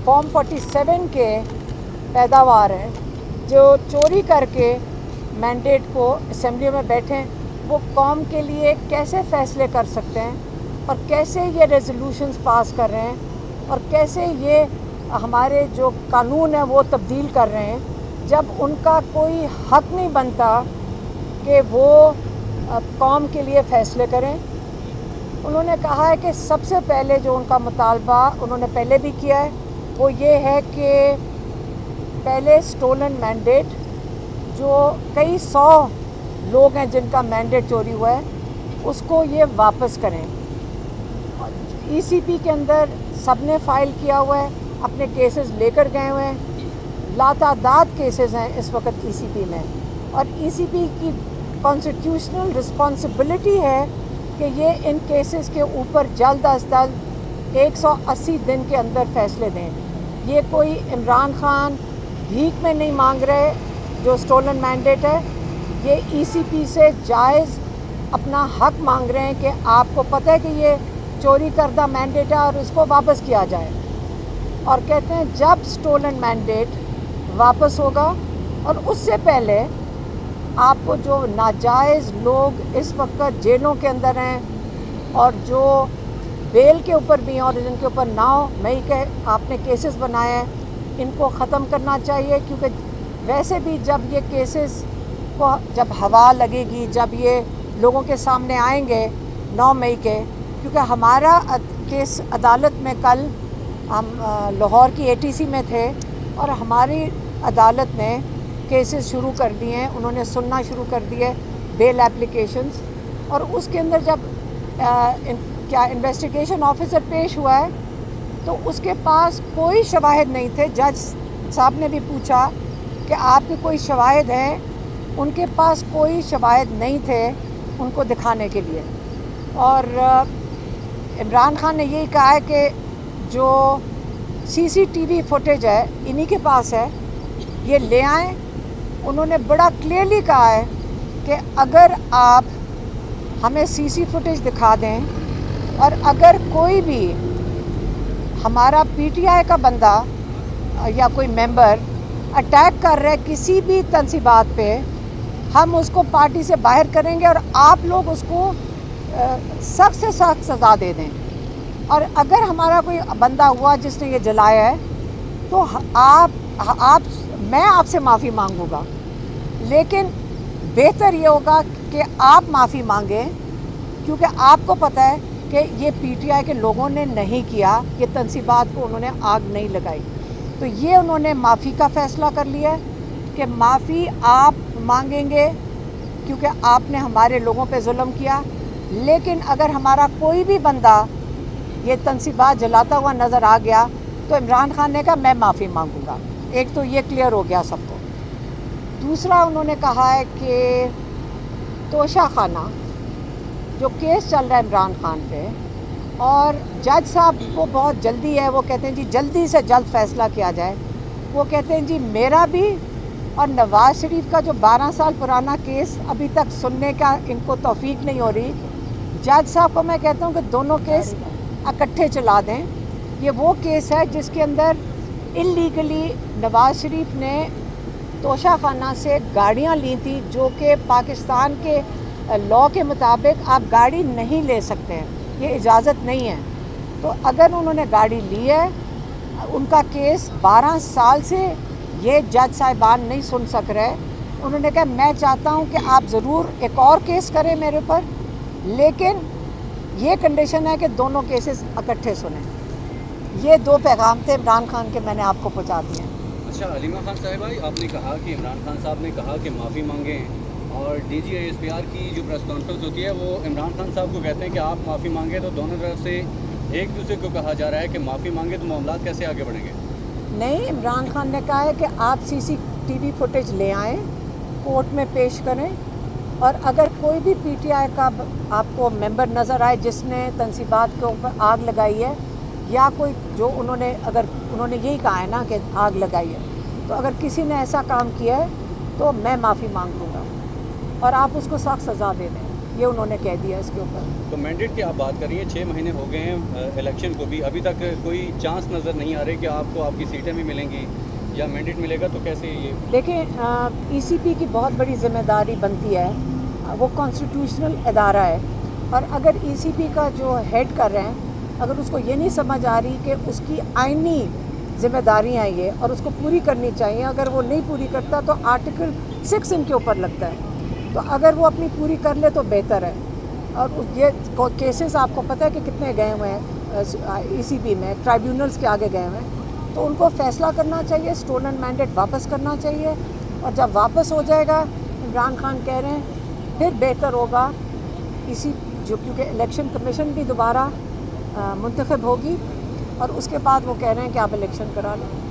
Form 47 के पैदावार हैं, जो चोरी करके मैंडेट को असेंबली में बैठे, वो कौम के लिए कैसे फ़ैसले कर सकते हैं और कैसे ये रेजोल्यूशंस पास कर रहे हैं और कैसे ये हमारे जो कानून है वो तब्दील कर रहे हैं, जब उनका कोई हक नहीं बनता कि वो कौम के लिए फ़ैसले करें। उन्होंने कहा है कि सबसे पहले जो उनका मुतालबा उन्होंने पहले भी किया है वो ये है कि पहले स्टोलन मैंडेट, जो कई 100 लोग हैं जिनका मैंडेट चोरी हुआ है, उसको ये वापस करें। ईसीपी के अंदर सबने फ़ाइल किया हुआ है, अपने केसेस लेकर गए हुए हैं, लातादाद केसेस हैं इस वक्त ईसीपी में, और ईसीपी की कॉन्स्टिट्यूशनल रिस्पॉन्सिबिलिटी है कि ये इन केसेस के ऊपर जल्द अज जल्द 180 दिन के अंदर फैसले दें। ये कोई इमरान खान भीख में नहीं मांग रहे जो स्टोलन मैंडेट है, ये ईसीपी से जायज़ अपना हक मांग रहे हैं कि आपको पता है कि ये चोरी करदा मैंडेट है और इसको वापस किया जाए। और कहते हैं जब स्टोलन मैंडेट वापस होगा और उससे पहले आपको जो नाजायज़ लोग इस वक्त जेलों के अंदर हैं और जो बेल के ऊपर भी हैं और जिनके ऊपर 9 मई के आपने केसेस बनाए हैं, इनको ख़त्म करना चाहिए। क्योंकि वैसे भी जब ये केसेस को जब हवा लगेगी, जब ये लोगों के सामने आएंगे 9 मई के, क्योंकि हमारा केस अदालत में कल हम लाहौर की एटीसी में थे और हमारी अदालत ने केसेस शुरू कर दिए हैं, उन्होंने सुनना शुरू कर दिए बेल एप्लीकेशंस, और उसके अंदर जब क्या इन्वेस्टिगेशन ऑफिसर पेश हुआ है तो उसके पास कोई शवाहिद नहीं थे। जज साहब ने भी पूछा कि आपके कोई शवाहिद हैं, उनके पास कोई शवाहिद नहीं थे उनको दिखाने के लिए। और इमरान खान ने यही कहा है कि जो सीसीटीवी फुटेज है इन्हीं के पास है, ये ले आएँ। उन्होंने बड़ा क्लियरली कहा है कि अगर आप हमें सीसी फुटेज दिखा दें और अगर कोई भी हमारा पीटीआई का बंदा या कोई मेंबर अटैक कर रहा है किसी भी तंसीबात पे, हम उसको पार्टी से बाहर करेंगे और आप लोग उसको सख्त से सख्त सज़ा दे दें। और अगर हमारा कोई बंदा हुआ जिसने ये जलाया है तो मैं आपसे माफ़ी मांगूंगा, लेकिन बेहतर ये होगा कि आप माफ़ी मांगें, क्योंकि आपको पता है कि ये पीटीआई के लोगों ने नहीं किया, ये तंसीबात को उन्होंने आग नहीं लगाई। तो ये उन्होंने माफ़ी का फ़ैसला कर लिया है कि माफ़ी आप मांगेंगे क्योंकि आपने हमारे लोगों पे जुल्म किया। लेकिन अगर हमारा कोई भी बंदा ये तंसीबात जलाता हुआ नज़र आ गया तो इमरान खान ने कहा मैं माफ़ी मांगूंगा। एक तो ये क्लियर हो गया सबको। दूसरा उन्होंने कहा है कि तोशा खाना जो केस चल रहा है इमरान खान पे, और जज साहब को बहुत जल्दी है, वो कहते हैं जी जल्दी से जल्द फ़ैसला किया जाए। वो कहते हैं जी मेरा भी और नवाज़ शरीफ का जो 12 साल पुराना केस अभी तक सुनने का इनको तौफीक नहीं हो रही। जज साहब को मैं कहता हूँ कि दोनों केस इकट्ठे चला दें। ये वो केस है जिसके अंदर इल्लीगली नवाज़ शरीफ ने तोशा खाना से गाड़ियाँ ली थी, जो कि पाकिस्तान के लॉ के मुताबिक आप गाड़ी नहीं ले सकते हैं, ये इजाज़त नहीं है। तो अगर उन्होंने गाड़ी ली है, उनका केस 12 साल से ये जज साहिबान नहीं सुन सक रहे। उन्होंने कहा मैं चाहता हूँ कि आप ज़रूर एक और केस करें मेरे ऊपर, लेकिन ये कंडीशन है कि दोनों केसेस इकट्ठे सुने। ये 2 पैगाम थे इमरान खान के, मैंने आपको पहुँचा दिए। अच्छा हलीमा खान साहिब भाई, आपने कहा कि इमरान खान साहब ने कहा कि माफ़ी मांगें, और DGISPR की जो प्रेस कॉन्फ्रेंस होती है वो इमरान खान साहब को कहते हैं कि आप माफ़ी मांगे, तो दोनों तरफ से एक दूसरे को कहा जा रहा है कि माफ़ी मांगे तो मामला कैसे आगे बढ़ेंगे। नहीं, इमरान खान ने कहा है कि आप CCTV फुटेज ले आएँ, कोर्ट में पेश करें, और अगर कोई भी PTI का आपको मेंबर नज़र आए जिसने तंसीबात के ऊपर आग लगाई है, या कोई जो अगर उन्होंने यही कहा है ना कि आग लगाई है, तो अगर किसी ने ऐसा काम किया है तो मैं माफ़ी मांग लूँगा और आप उसको सख्त सज़ा दे दें। ये उन्होंने कह दिया इसके ऊपर। तो मैंडेट की आप बात कर रही हैं, 6 महीने हो गए हैं इलेक्शन को भी, अभी तक कोई चांस नज़र नहीं आ रही कि आपको आपकी सीटें भी मिलेंगी या मैंडेट मिलेगा, तो कैसे ये? देखें, ईसीपी की बहुत बड़ी जिम्मेदारी बनती है, वो कॉन्स्टिट्यूशनल इदारा है, और अगर ईसीपी का जो हेड कर रहे हैं, अगर उसको ये नहीं समझ आ रही कि उसकी आईनी जिम्मेदारियाँ ये और उसको पूरी करनी चाहिए, अगर वो नहीं पूरी करता तो आर्टिकल 6 इनके ऊपर लगता है, तो अगर वो अपनी पूरी कर ले तो बेहतर है। और ये केसेस आपको पता है कि कितने गए हुए हैं ईसीपी में, ट्राइब्यूनल्स के आगे गए हुए हैं, तो उनको फैसला करना चाहिए, स्टोलन मैंडेट वापस करना चाहिए, और जब वापस हो जाएगा, इमरान खान कह रहे हैं, फिर बेहतर होगा इसी जो, क्योंकि इलेक्शन कमीशन भी दोबारा मुंतखब होगी, और उसके बाद वो कह रहे हैं कि आप इलेक्शन करा लें।